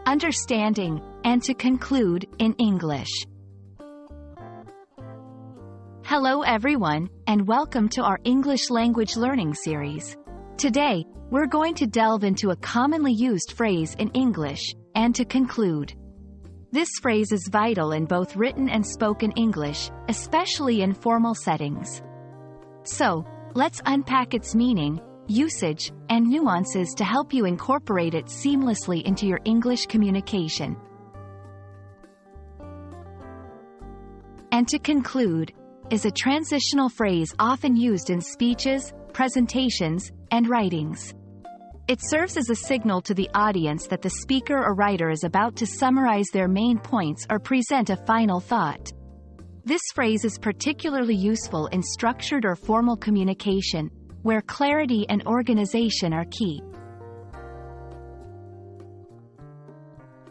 understanding, and to conclude, in English. Hello everyone, and welcome to our English language learning series. Today, we're going to delve into a commonly used phrase in English, and to conclude. This phrase is vital in both written and spoken English, especially in formal settings. So, let's unpack its meaning, usage, and nuances to help you incorporate it seamlessly into your English communication. And to conclude is a transitional phrase often used in speeches, presentations, and writings. It serves as a signal to the audience that the speaker or writer is about to summarize their main points or present a final thought. This phrase is particularly useful in structured or formal communication, where clarity and organization are key.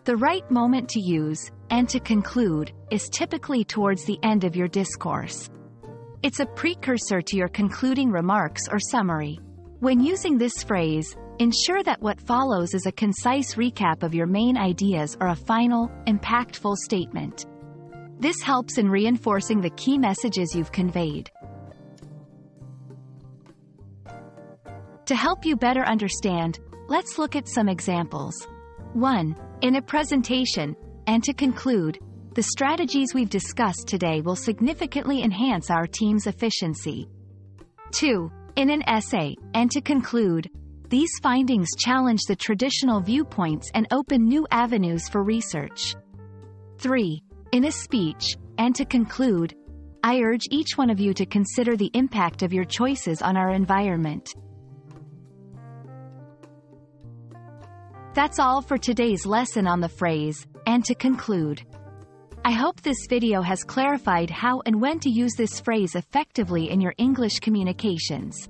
The right moment to use, and to conclude, is typically towards the end of your discourse. It's a precursor to your concluding remarks or summary. When using this phrase, ensure that what follows is a concise recap of your main ideas or a final, impactful statement. This helps in reinforcing the key messages you've conveyed. To help you better understand, let's look at some examples. 1. In a presentation, and to conclude, the strategies we've discussed today will significantly enhance our team's efficiency. 2. In an essay, and to conclude, these findings challenge the traditional viewpoints and open new avenues for research. 3. In a speech, and to conclude, I urge each one of you to consider the impact of your choices on our environment. That's all for today's lesson on the phrase, and to conclude. I hope this video has clarified how and when to use this phrase effectively in your English communications.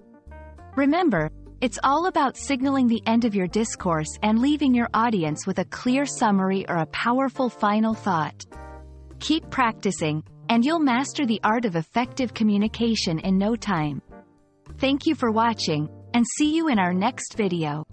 Remember, it's all about signaling the end of your discourse and leaving your audience with a clear summary or a powerful final thought. Keep practicing, and you'll master the art of effective communication in no time. Thank you for watching, and see you in our next video.